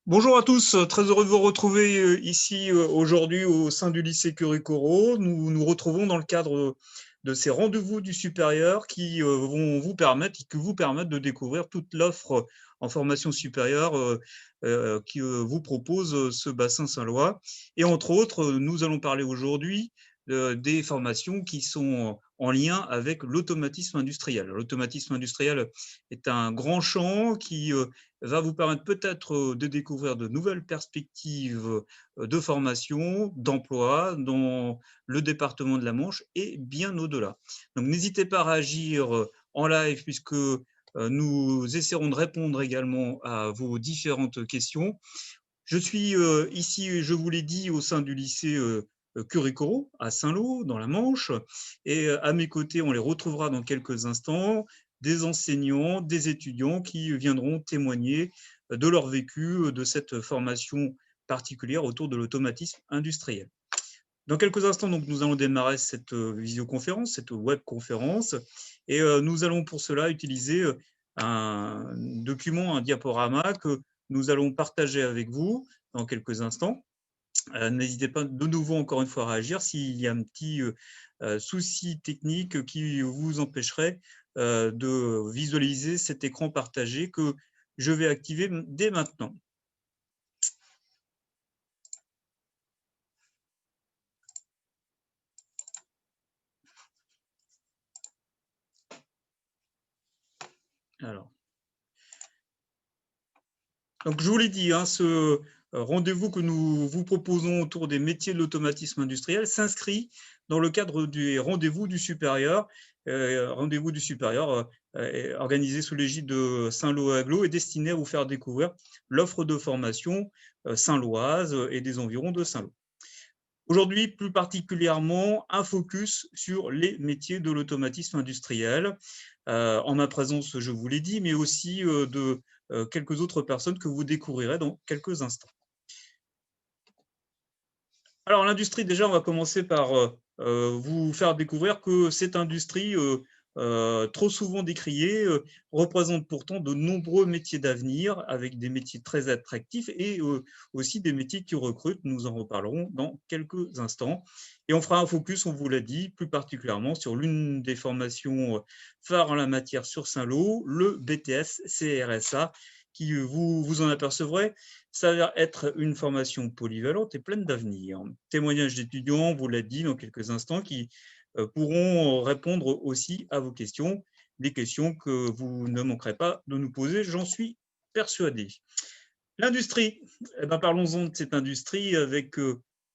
Bonjour à tous, très heureux de vous retrouver ici aujourd'hui au sein du lycée Curie-Corot. Nous nous retrouvons dans le cadre de ces rendez-vous du supérieur qui vont vous permettre, qui vous permettent de découvrir toute l'offre en formation supérieure qui vous propose ce bassin Saint-Lois. Et entre autres, nous allons parler aujourd'hui des formations qui sont en lien avec l'automatisme industriel. L'automatisme industriel est un grand champ qui va vous permettre peut-être de découvrir de nouvelles perspectives de formation, d'emploi dans le département de la Manche et bien au-delà. Donc n'hésitez pas à réagir en live puisque nous essaierons de répondre également à vos différentes questions. Je suis ici, je vous l'ai dit, au sein du lycée Curie-Corot à Saint-Lô, dans la Manche. Et à mes côtés, on les retrouvera dans quelques instants, des enseignants, des étudiants qui viendront témoigner de leur vécu, de cette formation particulière autour de l'automatisme industriel. Dans quelques instants, donc, nous allons démarrer cette visioconférence, cette webconférence, et nous allons pour cela utiliser un document, un diaporama que nous allons partager avec vous dans quelques instants. N'hésitez pas de nouveau encore une fois à réagir s'il y a un petit souci technique qui vous empêcherait de visualiser cet écran partagé que je vais activer dès maintenant. Alors. Donc, je vous l'ai dit, ce rendez-vous que nous vous proposons autour des métiers de l'automatisme industriel s'inscrit dans le cadre du rendez-vous du supérieur, organisé sous l'égide de Saint-Lô-Aglo et destiné à vous faire découvrir l'offre de formation saint-loise et des environs de Saint-Lô. Aujourd'hui, plus particulièrement, un focus sur les métiers de l'automatisme industriel, en ma présence, je vous l'ai dit, mais aussi de quelques autres personnes que vous découvrirez dans quelques instants. Alors, l'industrie, déjà, on va commencer par vous faire découvrir que cette industrie, trop souvent décriée, représente pourtant de nombreux métiers d'avenir, avec des métiers très attractifs et aussi des métiers qui recrutent. Nous en reparlerons dans quelques instants. Et on fera un focus, on vous l'a dit, plus particulièrement sur l'une des formations phares en la matière sur Saint-Lô, le BTS CRSA, qui, vous en apercevrez, s'avère être une formation polyvalente et pleine d'avenir. Témoignages d'étudiants, vous l'a dit dans quelques instants, qui pourront répondre aussi à vos questions, des questions que vous ne manquerez pas de nous poser, j'en suis persuadé. L'industrie, parlons-en de cette industrie avec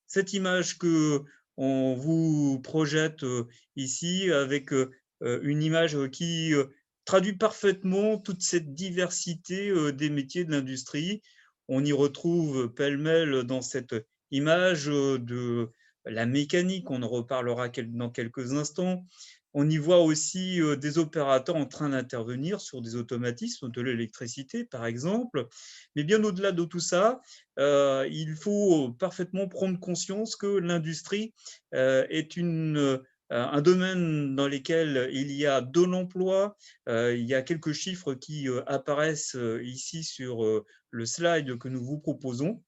cette image que on vous projette ici, avec une image qui traduit parfaitement toute cette diversité des métiers de l'industrie. On y retrouve pêle-mêle dans cette image de la mécanique, on en reparlera dans quelques instants. On y voit aussi des opérateurs en train d'intervenir sur des automatismes de l'électricité, par exemple. Mais bien au-delà de tout ça, il faut parfaitement prendre conscience que l'industrie est un domaine dans lequel il y a de l'emploi. Il y a quelques chiffres qui apparaissent ici sur le slide que nous vous proposons,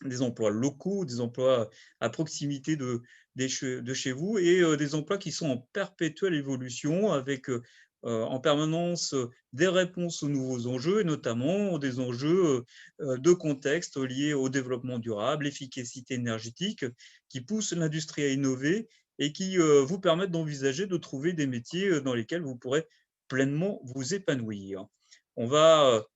des emplois locaux, des emplois à proximité de chez vous et des emplois qui sont en perpétuelle évolution avec en permanence des réponses aux nouveaux enjeux et notamment des enjeux de contexte liés au développement durable, l'efficacité énergétique qui poussent l'industrie à innover et qui vous permettent d'envisager de trouver des métiers dans lesquels vous pourrez pleinement vous épanouir. On va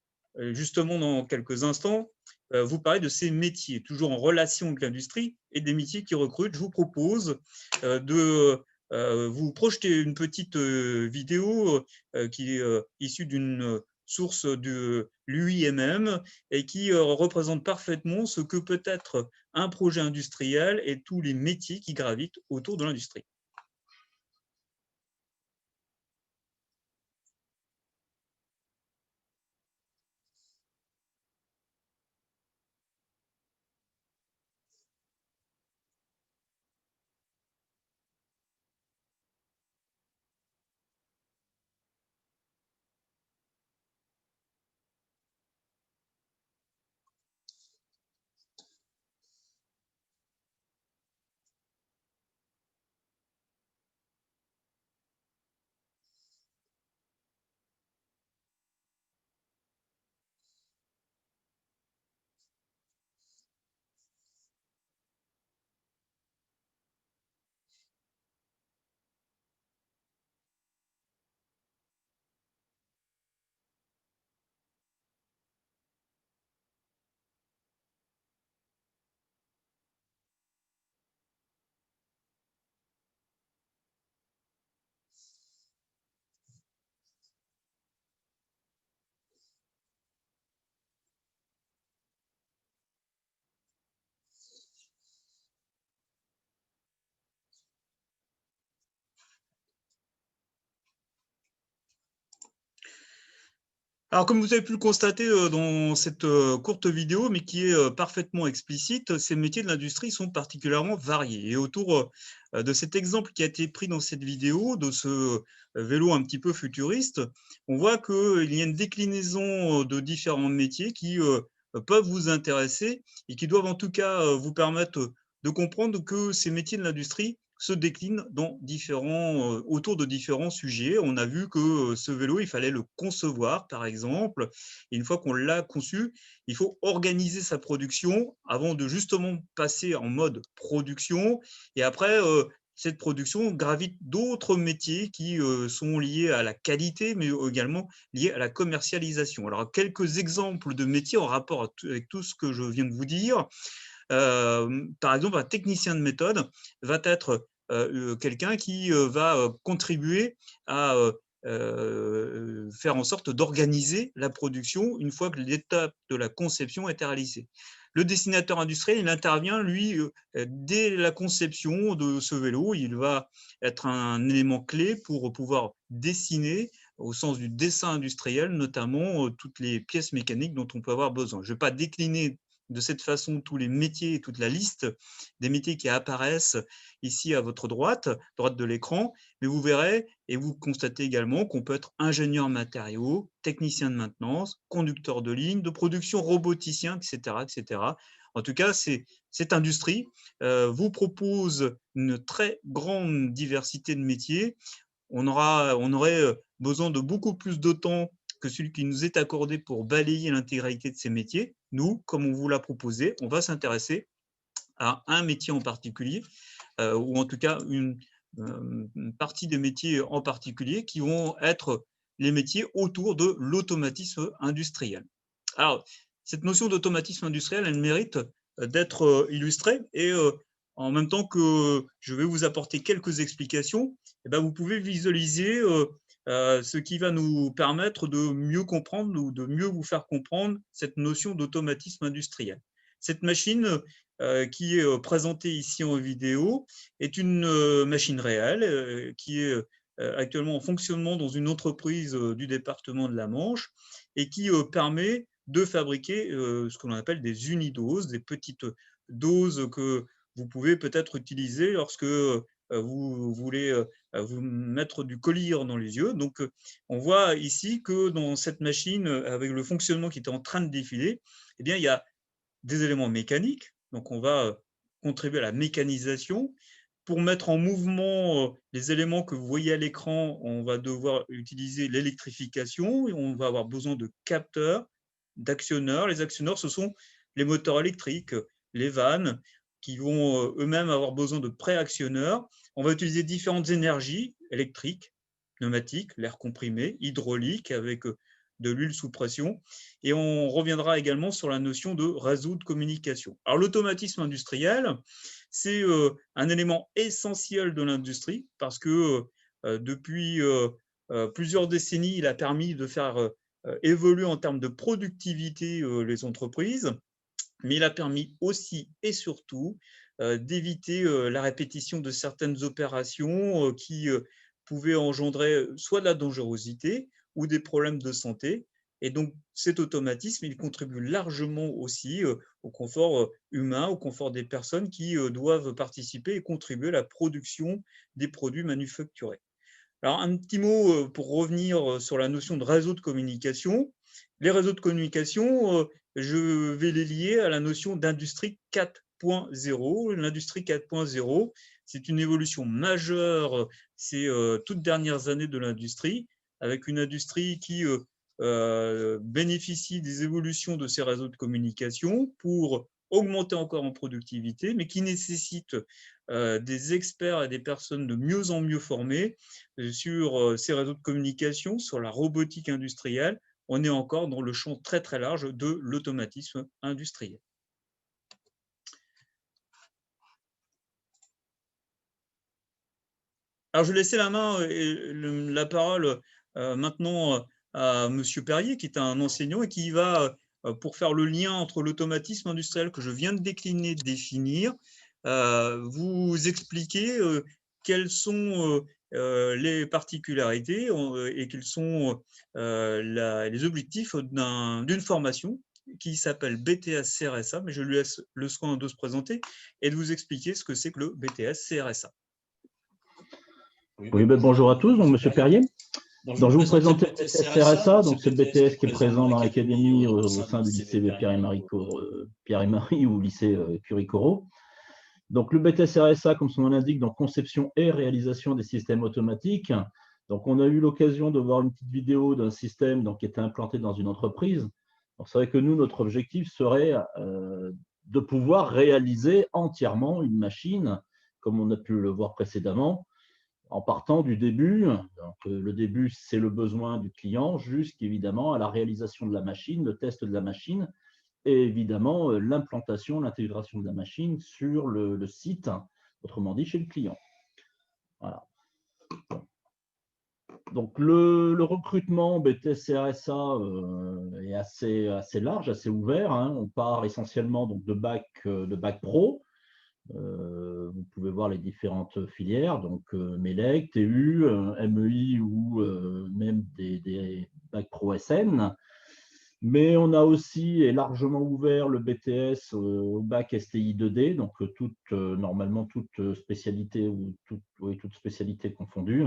justement dans quelques instants vous parler de ces métiers, toujours en relation avec l'industrie et des métiers qui recrutent. Je vous propose de vous projeter une petite vidéo qui est issue d'une source de l'UIMM et qui représente parfaitement ce que peut être un projet industriel et tous les métiers qui gravitent autour de l'industrie. Alors, comme vous avez pu le constater dans cette courte vidéo, mais qui est parfaitement explicite, ces métiers de l'industrie sont particulièrement variés. Et autour de cet exemple qui a été pris dans cette vidéo, de ce vélo un petit peu futuriste, on voit qu'il y a une déclinaison de différents métiers qui peuvent vous intéresser et qui doivent en tout cas vous permettre de comprendre que ces métiers de l'industrie se déclinent autour de différents sujets. On a vu que ce vélo, il fallait le concevoir, par exemple. Et une fois qu'on l'a conçu, il faut organiser sa production avant de justement passer en mode production. Et après, cette production gravite d'autres métiers qui sont liés à la qualité, mais également liés à la commercialisation. Alors, quelques exemples de métiers en rapport avec tout ce que je viens de vous dire. Par exemple, un technicien de méthode va être quelqu'un qui va contribuer à faire en sorte d'organiser la production une fois que l'étape de la conception est réalisée. Le dessinateur industriel, il intervient, lui, dès la conception de ce vélo. Il va être un élément clé pour pouvoir dessiner, au sens du dessin industriel, notamment toutes les pièces mécaniques dont on peut avoir besoin. Je ne vais pas décliner de cette façon tous les métiers, toute la liste des métiers qui apparaissent ici à votre droite de l'écran, mais vous verrez et vous constatez également qu'on peut être ingénieur matériaux, technicien de maintenance, conducteur de ligne, de production, roboticien, etc. etc. En tout cas, cette industrie vous propose une très grande diversité de métiers. On aurait besoin de beaucoup plus de temps que celui qui nous est accordé pour balayer l'intégralité de ces métiers. Nous, comme on vous l'a proposé, on va s'intéresser à un métier en particulier, ou en tout cas une partie des métiers en particulier qui vont être les métiers autour de l'automatisme industriel. Alors, cette notion d'automatisme industriel, elle mérite d'être illustrée et en même temps que je vais vous apporter quelques explications, eh bien, vous pouvez visualiser ce qui va nous permettre de mieux comprendre ou de mieux vous faire comprendre cette notion d'automatisme industriel. Cette machine qui est présentée ici en vidéo est une machine réelle qui est actuellement en fonctionnement dans une entreprise du département de la Manche et qui permet de fabriquer ce que l'on appelle des unidoses, des petites doses que vous pouvez peut-être utiliser lorsque vous voulez vous mettre du collyre dans les yeux. Donc, on voit ici que dans cette machine, avec le fonctionnement qui est en train de défiler, eh bien, il y a des éléments mécaniques. Donc, on va contribuer à la mécanisation. Pour mettre en mouvement les éléments que vous voyez à l'écran, on va devoir utiliser l'électrification et on va avoir besoin de capteurs, d'actionneurs. Les actionneurs, ce sont les moteurs électriques, les vannes, qui vont eux-mêmes avoir besoin de préactionneurs. On va utiliser différentes énergies électriques, pneumatiques, l'air comprimé, hydraulique avec de l'huile sous pression. Et on reviendra également sur la notion de réseau de communication. Alors, l'automatisme industriel, c'est un élément essentiel de l'industrie parce que depuis plusieurs décennies, il a permis de faire évoluer en termes de productivité les entreprises, mais il a permis aussi et surtout d'éviter la répétition de certaines opérations qui pouvaient engendrer soit de la dangerosité ou des problèmes de santé. Et donc, cet automatisme, il contribue largement aussi au confort humain, au confort des personnes qui doivent participer et contribuer à la production des produits manufacturés. Alors, un petit mot pour revenir sur la notion de réseau de communication. Les réseaux de communication, je vais les lier à la notion d'industrie 4.0. L'industrie 4.0, c'est une évolution majeure ces toutes dernières années de l'industrie, avec une industrie qui bénéficie des évolutions de ces réseaux de communication pour augmenter encore en productivité, mais qui nécessite des experts et des personnes de mieux en mieux formées sur ces réseaux de communication, sur la robotique industrielle. On est encore dans le champ très très large de l'automatisme industriel. Alors, je vais laisser la parole maintenant à M. Perrier, qui est un enseignant et qui va, pour faire le lien entre l'automatisme industriel que je viens de décliner, définir, vous expliquer quels sont les particularités et quels sont les objectifs d'une formation qui s'appelle BTS CRSA, mais je lui laisse le soin de se présenter et de vous expliquer ce que c'est que le BTS CRSA. Oui, bonjour à tous, donc Monsieur Perrier. Donc, je vais vous présenter le BTS CRSA, donc c'est le BTS qui est présent dans l'académie au sein du lycée Pierre-et-Marie ou lycée Curie-Corot. Donc, le BTS CRSA, comme son nom l'indique, donc conception et réalisation des systèmes automatiques. Donc, on a eu l'occasion de voir une petite vidéo d'un système qui était implanté dans une entreprise. C'est vrai que nous, notre objectif serait de pouvoir réaliser entièrement une machine, comme on a pu le voir précédemment, en partant du début. Donc, le début, c'est le besoin du client, jusqu'évidemment à la réalisation de la machine, le test de la machine, et évidemment l'implantation, l'intégration de la machine sur le site, autrement dit chez le client. Voilà. Donc, le recrutement BTS CRSA est assez large, assez ouvert. On part essentiellement donc, de bac pro. Vous pouvez voir les différentes filières, donc MELEC, TU, MEI ou même des bacs pro SN. Mais on a aussi largement ouvert le BTS au bac STI 2D, donc normalement toute spécialité ou toute spécialité confondue,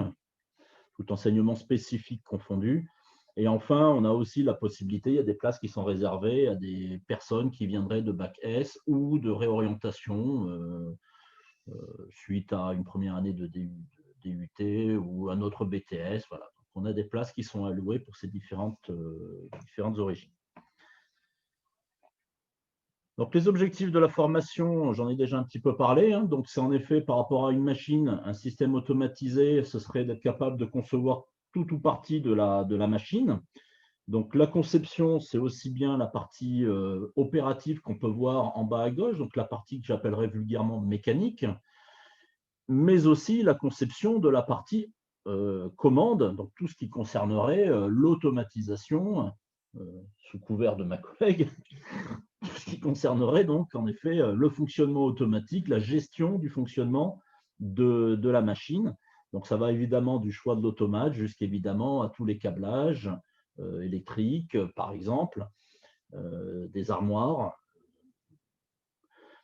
tout enseignement spécifique confondu. Et enfin, on a aussi la possibilité, il y a des places qui sont réservées à des personnes qui viendraient de bac S ou de réorientation suite à une première année de DUT ou un autre BTS. Voilà. Donc, on a des places qui sont allouées pour ces différentes origines. Donc, les objectifs de la formation, j'en ai déjà un petit peu parlé. Donc, c'est en effet par rapport à une machine, un système automatisé, ce serait d'être capable de concevoir tout ou partie de la machine. Donc, la conception, c'est aussi bien la partie opérative qu'on peut voir en bas à gauche, donc la partie que j'appellerais vulgairement mécanique, mais aussi la conception de la partie commande, donc tout ce qui concernerait l'automatisation, sous couvert de ma collègue, tout ce qui concernerait donc en effet le fonctionnement automatique, la gestion du fonctionnement de la machine. Donc ça va évidemment du choix de l'automate jusqu'évidemment à tous les câblages électriques, par exemple, des armoires,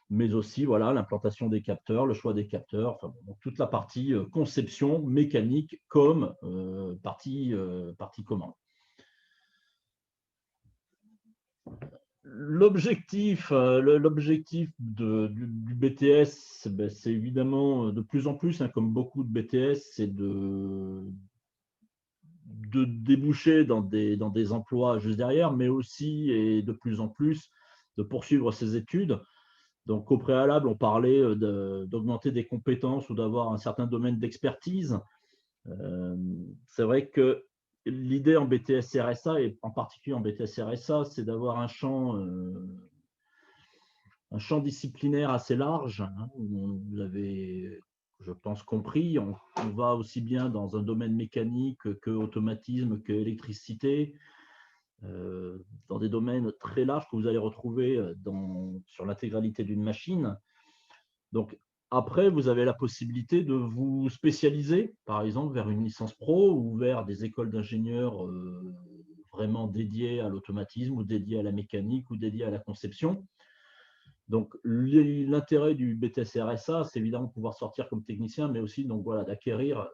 mais aussi voilà, l'implantation des capteurs, le choix des capteurs, enfin, donc, toute la partie conception mécanique comme partie commande. L'objectif du BTS, c'est évidemment de plus en plus, comme beaucoup de BTS, c'est de déboucher dans des emplois juste derrière, mais aussi et de plus en plus de poursuivre ses études. Donc, au préalable, on parlait d'augmenter des compétences ou d'avoir un certain domaine d'expertise. C'est vrai que l'idée en BTS RSA, et en particulier en BTS RSA, c'est d'avoir un champ disciplinaire assez large. Vous avez, je pense, compris. On va aussi bien dans un domaine mécanique que automatisme, que électricité. Dans des domaines très larges que vous allez retrouver sur l'intégralité d'une machine. Donc, après, vous avez la possibilité de vous spécialiser, par exemple, vers une licence pro ou vers des écoles d'ingénieurs vraiment dédiées à l'automatisme ou dédiées à la mécanique ou dédiées à la conception. Donc, l'intérêt du BTS RSA, c'est évidemment de pouvoir sortir comme technicien, mais aussi donc, voilà, d'acquérir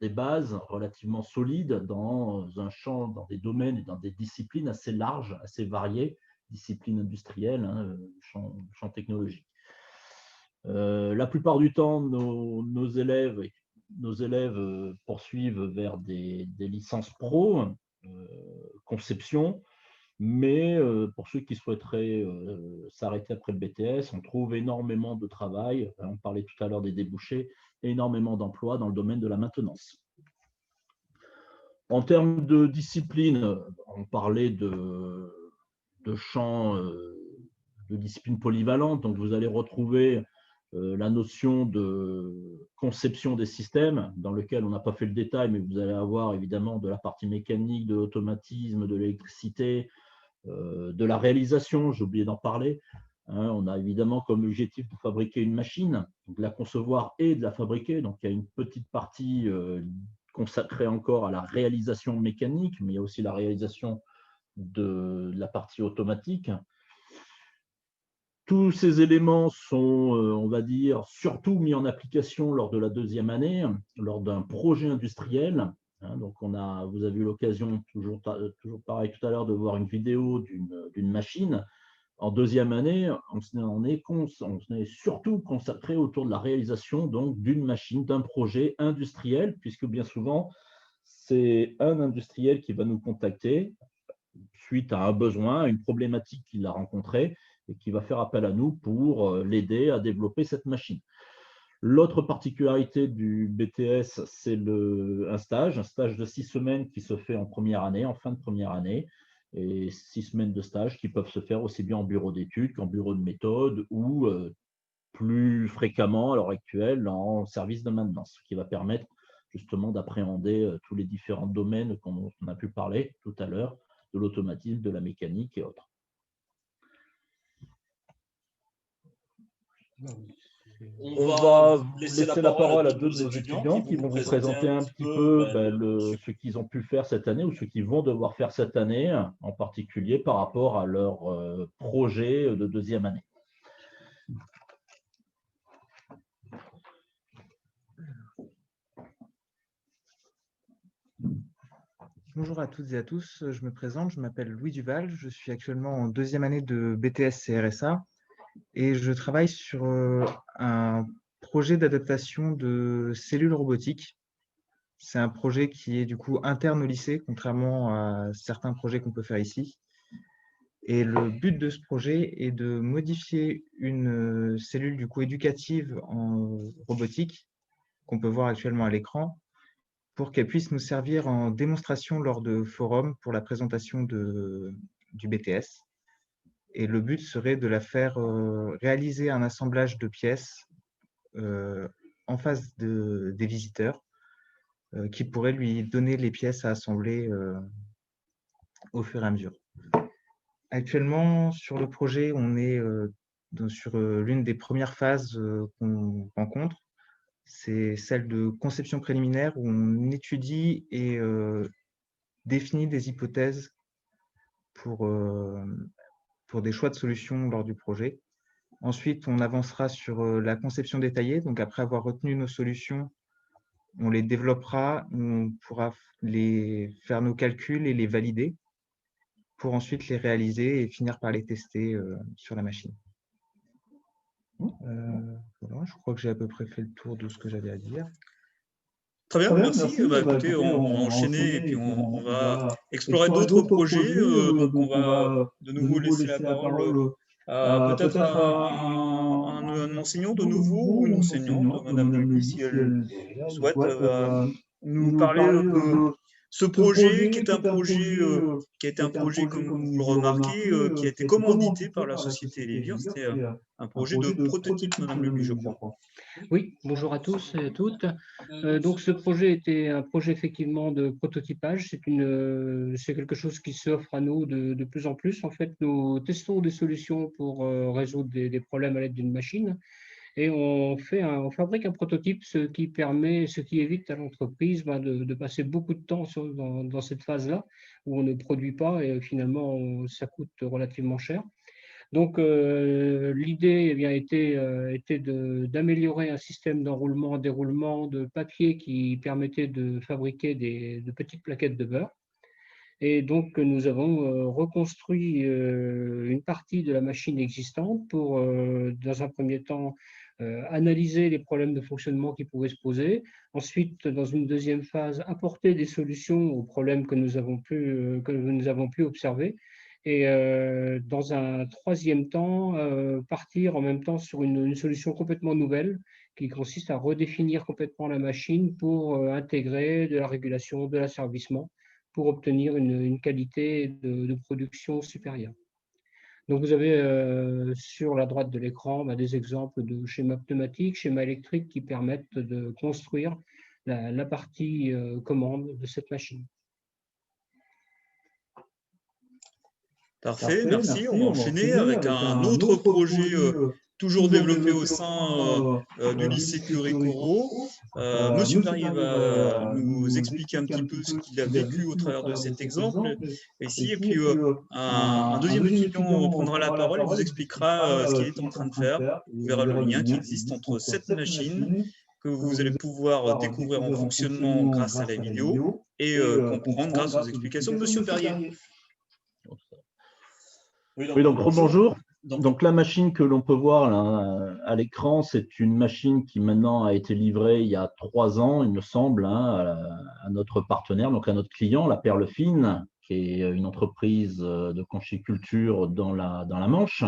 des bases relativement solides dans un champ, dans des domaines et dans des disciplines assez larges, assez variées, disciplines industrielles, champ technologique. La plupart du temps, nos élèves poursuivent vers des licences pro, conception. Mais pour ceux qui souhaiteraient s'arrêter après le BTS, on trouve énormément de travail. On parlait tout à l'heure des débouchés, énormément d'emplois dans le domaine de la maintenance. En termes de discipline, on parlait de champs de discipline polyvalente. Donc, vous allez retrouver la notion de conception des systèmes, dans lequel on n'a pas fait le détail, mais vous allez avoir évidemment de la partie mécanique, de l'automatisme, de l'électricité, de la réalisation, j'ai oublié d'en parler, Hein, on a évidemment comme objectif de fabriquer une machine, de la concevoir et de la fabriquer. Donc, il y a une petite partie consacrée encore à la réalisation mécanique, mais il y a aussi la réalisation de la partie automatique. Tous ces éléments sont, on va dire, surtout mis en application lors de la deuxième année, lors d'un projet industriel. Hein, donc, vous avez eu l'occasion, toujours pareil tout à l'heure, de voir une vidéo d'une machine. En deuxième année, on est surtout consacré autour de la réalisation d'une machine, d'un projet industriel, puisque bien souvent, c'est un industriel qui va nous contacter suite à un besoin, à une problématique qu'il a rencontrée et qui va faire appel à nous pour l'aider à développer cette machine. L'autre particularité du BTS, c'est un stage de 6 semaines qui se fait en première année, en fin de première année, et 6 semaines de stage qui peuvent se faire aussi bien en bureau d'études qu'en bureau de méthode ou plus fréquemment à l'heure actuelle en service de maintenance, ce qui va permettre justement d'appréhender tous les différents domaines dont on a pu parler tout à l'heure, de l'automatisme, de la mécanique et autres. On va laisser la parole à deux de nos étudiants qui vont vous présenter un petit peu ce qu'ils ont pu faire cette année ou ce qu'ils vont devoir faire cette année, en particulier par rapport à leur projet de deuxième année. Bonjour à toutes et à tous, je me présente, je m'appelle Louis Duval, je suis actuellement en deuxième année de BTS CRSA et je travaille sur un projet d'adaptation de cellules robotiques. C'est un projet qui est du coup interne au lycée, contrairement à certains projets qu'on peut faire ici. Et le but de ce projet est de modifier une cellule du coup éducative en robotique qu'on peut voir actuellement à l'écran pour qu'elle puisse nous servir en démonstration lors de forums pour la présentation du BTS. Et le but serait de la faire réaliser un assemblage de pièces en face des visiteurs qui pourraient lui donner les pièces à assembler au fur et à mesure. Actuellement, sur le projet, on est sur l'une des premières phases qu'on rencontre. C'est celle de conception préliminaire où on étudie et définit des hypothèses pour des choix de solutions lors du projet. Ensuite, on avancera sur la conception détaillée. Donc, après avoir retenu nos solutions, on les développera, on pourra faire nos calculs et les valider pour ensuite les réaliser et finir par les tester sur la machine. Voilà, je crois que j'ai à peu près fait le tour de ce que j'avais à dire. Très bien, merci. Écoutez, on va enchaîner et puis on va explorer d'autres projets. Donc, on va de nouveau laisser la parole à peut-être un enseignant de nouveau ou une enseignante, Madame Julie, si elle souhaite nous parler de ce projet qui est un projet qui a été un projet, comme vous le remarquez, qui a été commandité par la société Elevir. C'était un projet de prototype, Madame Julie, je crois. Oui, bonjour à tous et à toutes. Donc ce projet était un projet effectivement de prototypage. C'est quelque chose qui s'offre à nous de plus en plus. En fait, nous testons des solutions pour résoudre des problèmes à l'aide d'une machine. Et on fabrique un prototype, ce qui évite à l'entreprise de passer beaucoup de temps dans cette phase-là, où on ne produit pas et finalement ça coûte relativement cher. Donc, l'idée était d'améliorer un système d'enroulement-déroulement de papier qui permettait de fabriquer de petites plaquettes de beurre. Et donc, nous avons reconstruit une partie de la machine existante pour, dans un premier temps, analyser les problèmes de fonctionnement qui pouvaient se poser. Ensuite, dans une deuxième phase, apporter des solutions aux problèmes que nous avons pu observer. Et dans un troisième temps, partir en même temps sur une solution complètement nouvelle qui consiste à redéfinir complètement la machine pour intégrer de la régulation, de l'asservissement, pour obtenir une qualité de production supérieure. Donc vous avez sur la droite de l'écran des exemples de schémas pneumatiques, schémas électriques qui permettent de construire la partie commande de cette machine. Parfait, merci. On va enchaîner avec un autre projet toujours développé au sein du lycée Curie-Corot. Monsieur Perrier va nous expliquer un petit peu ce qu'il a vécu au travers de cet exemple ici. Et puis, un deuxième étudiant prendra la parole et vous expliquera ce qu'il est en train de faire. Vous verrez le lien qui existe entre cette machine que vous allez pouvoir découvrir en fonctionnement grâce à la vidéo et comprendre grâce aux explications de Monsieur Perrier. Oui, donc rebonjour. Donc la machine que l'on peut voir là, à l'écran, c'est une machine qui maintenant a été livrée il y a 3 ans, il me semble, hein, à notre partenaire, donc à notre client, la Perle Fine, qui est une entreprise de conchiculture dans la Manche.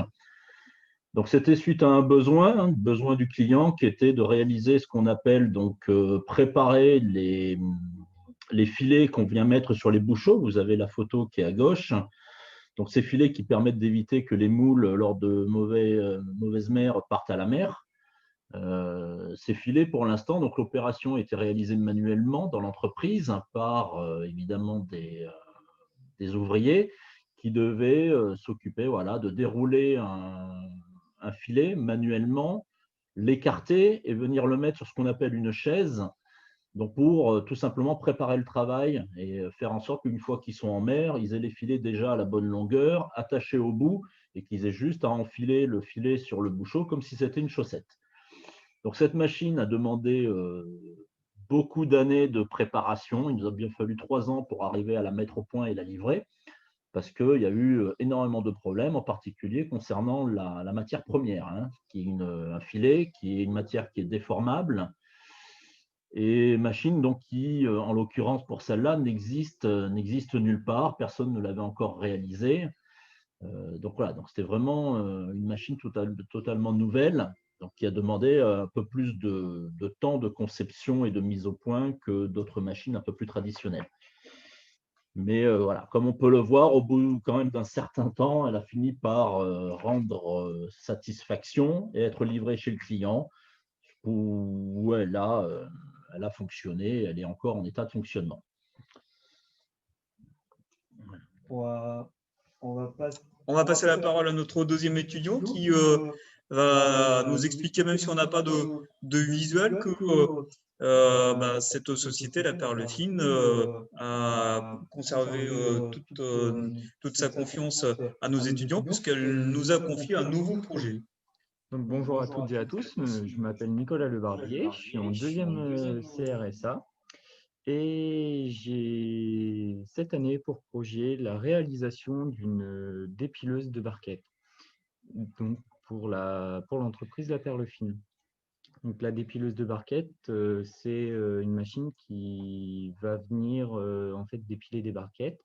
Donc c'était suite à un besoin du client qui était de réaliser ce qu'on appelle donc préparer les filets qu'on vient mettre sur les bouchons. Vous avez la photo qui est à gauche. Donc, ces filets qui permettent d'éviter que les moules, lors de mauvaises mers, partent à la mer. Ces filets, pour l'instant, donc l'opération a été réalisée manuellement dans l'entreprise par, évidemment, des ouvriers qui devaient s'occuper de dérouler un filet manuellement, l'écarter et venir le mettre sur ce qu'on appelle une chaise. Donc, pour tout simplement préparer le travail et faire en sorte qu'une fois qu'ils sont en mer, ils aient les filets déjà à la bonne longueur, attachés au bout, et qu'ils aient juste à enfiler le filet sur le bouchon comme si c'était une chaussette. Donc, cette machine a demandé beaucoup d'années de préparation. Il nous a bien fallu 3 ans pour arriver à la mettre au point et la livrer, parce qu'il y a eu énormément de problèmes, en particulier concernant la matière première, qui est un filet, qui est une matière qui est déformable, et machine donc qui, en l'occurrence pour celle-là, n'existe nulle part, personne ne l'avait encore réalisée. Donc voilà, donc c'était vraiment une machine totalement nouvelle, donc qui a demandé un peu plus de temps de conception et de mise au point que d'autres machines un peu plus traditionnelles. Mais voilà, comme on peut le voir, au bout quand même d'un certain temps, elle a fini par rendre satisfaction et être livrée chez le client, où elle a fonctionné, elle est encore en état de fonctionnement. On va passer la parole à notre deuxième étudiant qui va nous expliquer, même si on n'a pas de visuel, que cette société, la Perle Fine, a conservé toute sa confiance à nos étudiants puisqu'elle nous a confié un nouveau projet. Donc, bonjour à toutes et à tous, je m'appelle Nicolas Lebarbier, je suis en deuxième CRSA et j'ai cette année pour projet la réalisation d'une dépileuse de barquettes, donc pour l'entreprise La Perle Fine. Donc, la dépileuse de barquettes, c'est une machine qui va venir en fait dépiler des barquettes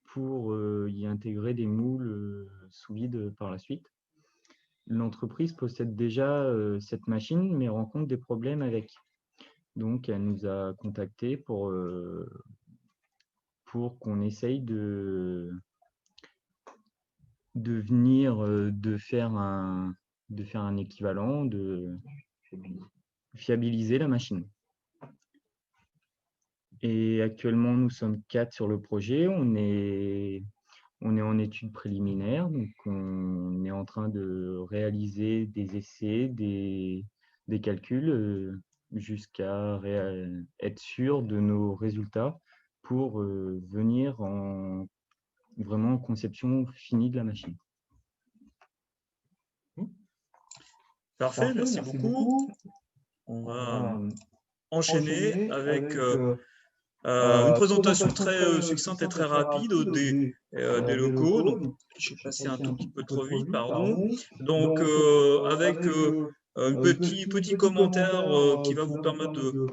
pour y intégrer des moules sous vide par la suite. L'entreprise possède déjà cette machine, mais rencontre des problèmes avec. Donc, elle nous a contactés pour qu'on essaye de venir, de faire un équivalent, de fiabiliser la machine. Et actuellement, nous sommes 4 sur le projet. On est en études préliminaires, donc on est en train de réaliser des essais, des calculs jusqu'à être sûr de nos résultats pour venir vraiment en conception finie de la machine. Parfait, merci beaucoup. On va enchaîner avec une présentation très succincte et très rapide des locaux. Donc, je suis passé un tout petit peu trop vite, pardon. Donc, avec un petit commentaire qui va vous permettre de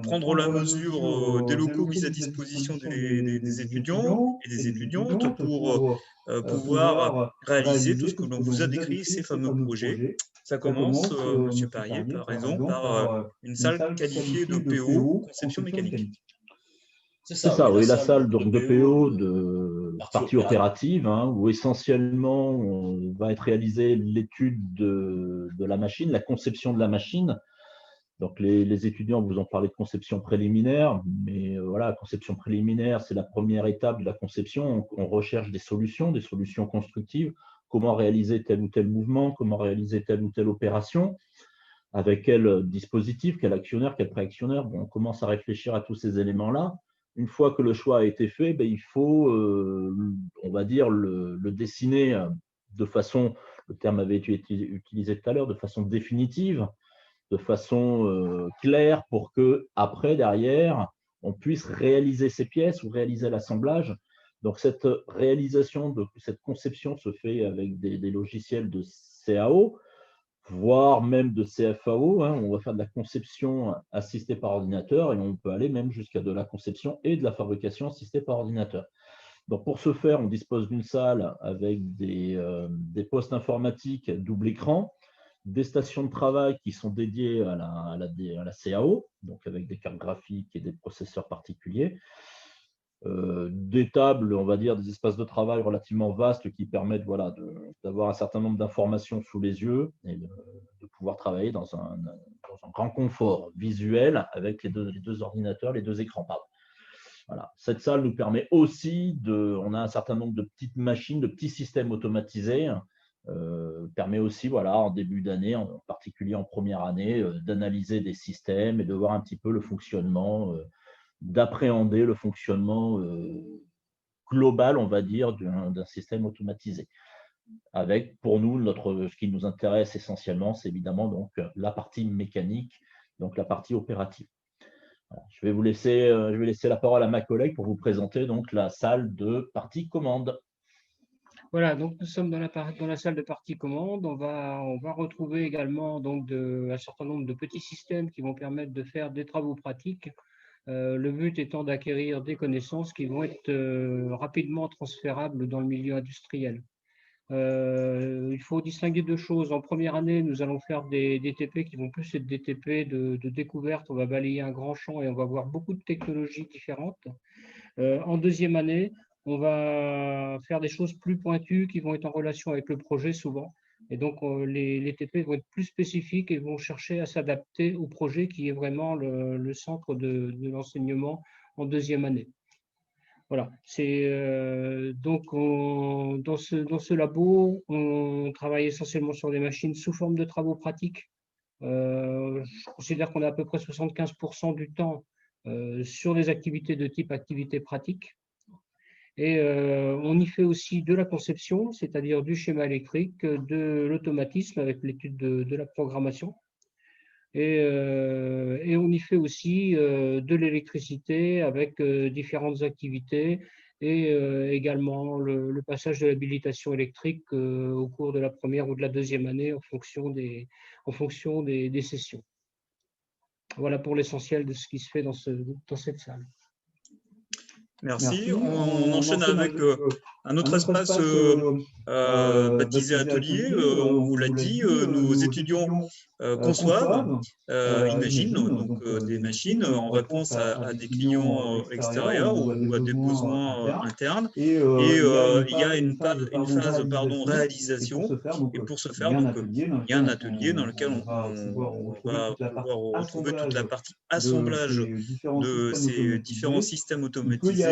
prendre la mesure des locaux mis à disposition des étudiants et des étudiantes pour pouvoir réaliser tout ce que l'on vous a décrit, ces fameux projets. Ça commence, Monsieur Perrier, par exemple, par une salle qualifiée de PO, conception mécanique. C'est ça, oui, la salle donc, de PO, de partie opérative, où essentiellement va être réalisée l'étude de la machine, la conception de la machine. Donc, les étudiants vous ont parlé de conception préliminaire, mais voilà, conception préliminaire, c'est la première étape de la conception. On recherche des solutions constructives, comment réaliser tel ou tel mouvement, comment réaliser telle ou telle opération, avec quel dispositif, quel actionnaire, quel préactionnaire. Bon, on commence à réfléchir à tous ces éléments-là. Une fois que le choix a été fait, il faut, on va dire, le dessiner de façon, le terme avait été utilisé tout à l'heure, de façon définitive, de façon claire, pour que après, derrière, on puisse réaliser ces pièces ou réaliser l'assemblage. Donc, cette réalisation, cette conception se fait avec des logiciels de CAO, voire même de CFAO. On va faire de la conception assistée par ordinateur et on peut aller même jusqu'à de la conception et de la fabrication assistée par ordinateur. Donc, pour ce faire, on dispose d'une salle avec des postes informatiques double écran, des stations de travail qui sont dédiées à la CAO, donc avec des cartes graphiques et des processeurs particuliers, des tables, on va dire, des espaces de travail relativement vastes qui permettent d'avoir un certain nombre d'informations sous les yeux et de pouvoir travailler dans un grand confort visuel avec les deux ordinateurs, les deux écrans. Pardon. Voilà. Cette salle nous permet aussi on a un certain nombre de petites machines, de petits systèmes automatisés, permet aussi, en début d'année, en particulier en première année, d'analyser des systèmes et de voir un petit peu le fonctionnement, d'appréhender le fonctionnement global, on va dire, d'un système automatisé. Avec, pour nous, ce qui nous intéresse essentiellement, c'est évidemment donc la partie mécanique, donc la partie opérative. Voilà. Je vais laisser la parole à ma collègue pour vous présenter donc la salle de partie commande. Voilà, donc nous sommes dans la salle de partie commande. On va retrouver également donc un certain nombre de petits systèmes qui vont permettre de faire des travaux pratiques. Le but étant d'acquérir des connaissances qui vont être rapidement transférables dans le milieu industriel. Il faut distinguer deux choses. En première année, nous allons faire des TP qui vont plus être des TP de découverte. On va balayer un grand champ et on va voir beaucoup de technologies différentes. En deuxième année, on va faire des choses plus pointues qui vont être en relation avec le projet souvent. Et donc, les TP vont être plus spécifiques et vont chercher à s'adapter au projet qui est vraiment le centre de l'enseignement en deuxième année. Voilà. Donc, dans ce labo, on travaille essentiellement sur des machines sous forme de travaux pratiques. Je considère qu'on a à peu près 75% du temps sur des activités de type activité pratique. Et on y fait aussi de la conception, c'est-à-dire du schéma électrique, de l'automatisme avec l'étude de la programmation. Et on y fait aussi de l'électricité avec différentes activités et également le passage de l'habilitation électrique au cours de la première ou de la deuxième année en fonction des sessions. Voilà pour l'essentiel de ce qui se fait dans cette salle. Merci. On enchaîne avec un autre espace baptisé atelier. On vous l'a dit, nos étudiants conçoivent, imaginent donc des machines en réponse à des clients extérieurs ou à des besoins internes. Et il y a une phase réalisation. Et pour ce faire, donc, il y a un atelier dans lequel on va pouvoir retrouver toute la partie assemblage de ces différents systèmes automatisés.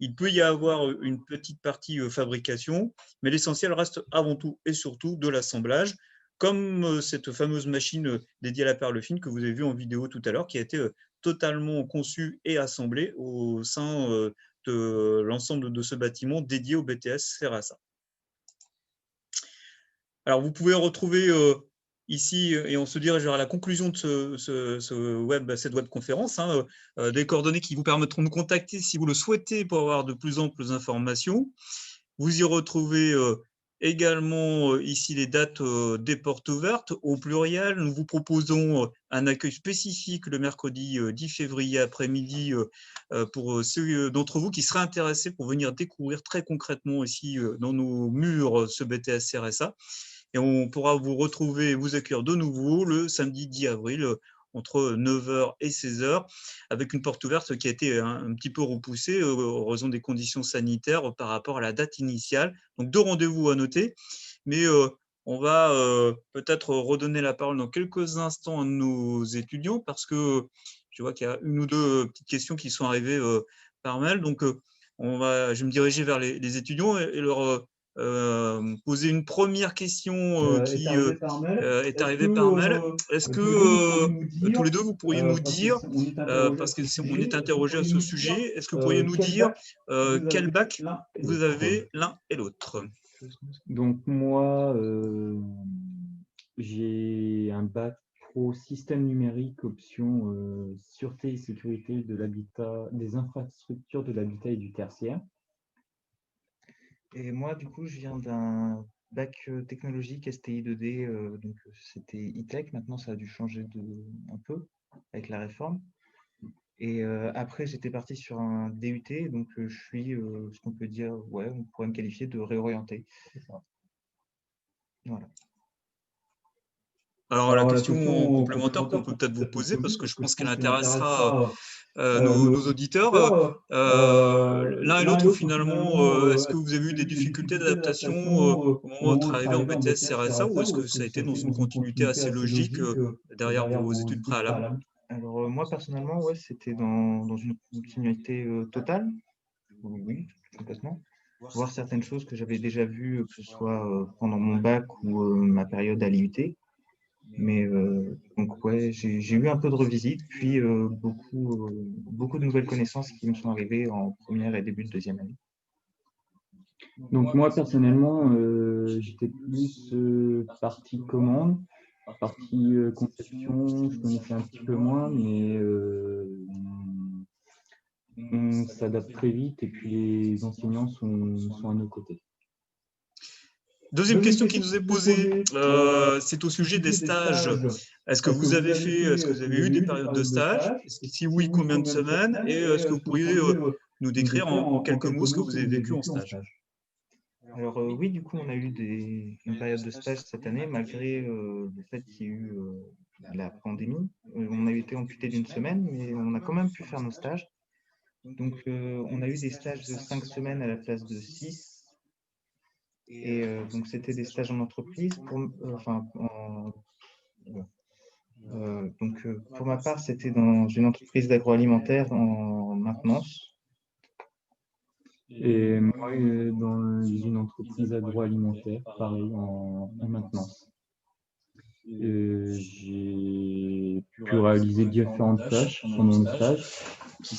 Il peut y avoir une petite partie fabrication, mais l'essentiel reste avant tout et surtout de l'assemblage, comme cette fameuse machine dédiée à la perle fine que vous avez vue en vidéo tout à l'heure, qui a été totalement conçue et assemblée au sein de l'ensemble de ce bâtiment dédié au BTS CRSA. Alors, vous pouvez retrouver ici, et on se dirige vers la conclusion de cette webconférence, des coordonnées qui vous permettront de nous contacter si vous le souhaitez pour avoir de plus amples informations. Vous y retrouvez également ici les dates des portes ouvertes au pluriel. Nous vous proposons un accueil spécifique le mercredi 10 février après-midi pour ceux d'entre vous qui seraient intéressés pour venir découvrir très concrètement ici dans nos murs ce BTS CRSA. Et on pourra vous retrouver, vous accueillir de nouveau le samedi 10 avril entre 9h et 16h avec une porte ouverte qui a été un petit peu repoussée en raison des conditions sanitaires par rapport à la date initiale. Donc 2 rendez-vous à noter, mais on va peut-être redonner la parole dans quelques instants à nos étudiants parce que je vois qu'il y a une ou deux petites questions qui sont arrivées par mail. Donc, je vais me diriger vers les étudiants et leur poser une première question qui est arrivée par mail. Est-ce que tous les deux, vous pourriez nous dire, parce qu'on est interrogé à ce sujet, est-ce que vous pourriez nous dire quel bac vous avez l'un et l'autre? Donc moi, j'ai un bac pro système numérique, option sûreté et sécurité de l'habitat, des infrastructures de l'habitat et du tertiaire. Et moi, du coup, je viens d'un bac technologique STI 2D, donc c'était e-tech. Maintenant, ça a dû changer un peu avec la réforme. Et après, j'étais parti sur un DUT, donc je suis ce qu'on peut dire, ouais, on pourrait me qualifier de réorienté. Voilà. Alors, la question complémentaire qu'on peut peut-être vous poser, parce que je pense qu'elle intéressera nos auditeurs, l'un et l'autre, finalement, est-ce que vous avez eu des difficultés d'adaptation au moment de votre arrivée en BTS CRSA ou est-ce que ça a été dans une continuité assez logique derrière vos études préalables? Alors, moi, personnellement, ouais, c'était dans une continuité totale. Oui, complètement. Voir certaines choses que j'avais déjà vues, que ce soit pendant mon bac ou ma période à l'IUT. Mais donc, ouais, j'ai eu un peu de revisite, puis beaucoup de nouvelles connaissances qui me sont arrivées en première et début de deuxième année. Donc moi, personnellement, j'étais plus partie commande, partie conception, je connaissais un petit peu moins, mais on s'adapte très vite et puis les enseignants sont à nos côtés. Deuxième question qui nous est posée, c'est au sujet des stages. Est-ce que vous avez eu des périodes de stage? Si oui, combien de semaines? Et est-ce que vous pourriez nous décrire en quelques mots ce que vous avez vécu en stage? Alors oui, du coup, on a eu une période de stage cette année, malgré le fait qu'il y ait eu la pandémie. On a été amputé d'une semaine, mais on a quand même pu faire nos stages. Donc, on a eu des stages de 5 semaines à la place de 6. Et donc, c'était des stages en entreprise. Pour ma part, c'était dans une entreprise d'agroalimentaire en maintenance. Et moi, dans une entreprise agroalimentaire, pareil, en maintenance. J'ai pu réaliser différentes tâches pendant le stage qui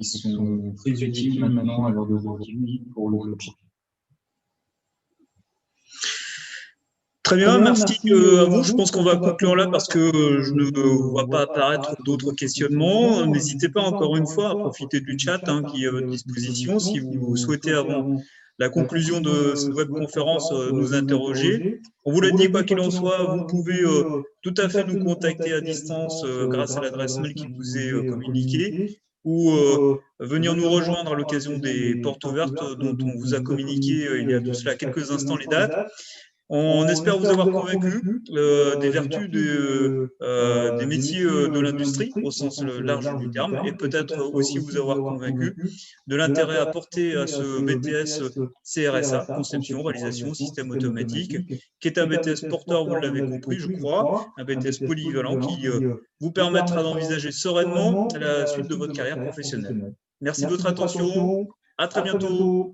sont très utiles maintenant à l'heure d'aujourd'hui pour le projet. Très bien, merci à vous. Je pense qu'on va conclure là parce que je ne vois pas apparaître d'autres questionnements. N'hésitez pas encore une fois à profiter du chat qui est à votre disposition si vous souhaitez, avant la conclusion de cette webconférence, nous interroger. On vous l'a dit, quoi qu'il en soit, vous pouvez tout à fait nous contacter à distance grâce à l'adresse mail qui vous est communiquée ou venir nous rejoindre à l'occasion des portes ouvertes dont on vous a communiqué il y a de cela quelques instants les dates. On espère vous avoir convaincu des vertus des métiers de l'industrie au sens large du terme et peut-être aussi vous avoir convaincu de l'intérêt apporté à ce BTS CRSA, conception, réalisation, système automatique, qui est un BTS porteur, vous l'avez compris, je crois, un BTS polyvalent qui vous permettra d'envisager sereinement la suite de votre carrière professionnelle. Merci de votre attention, à très bientôt.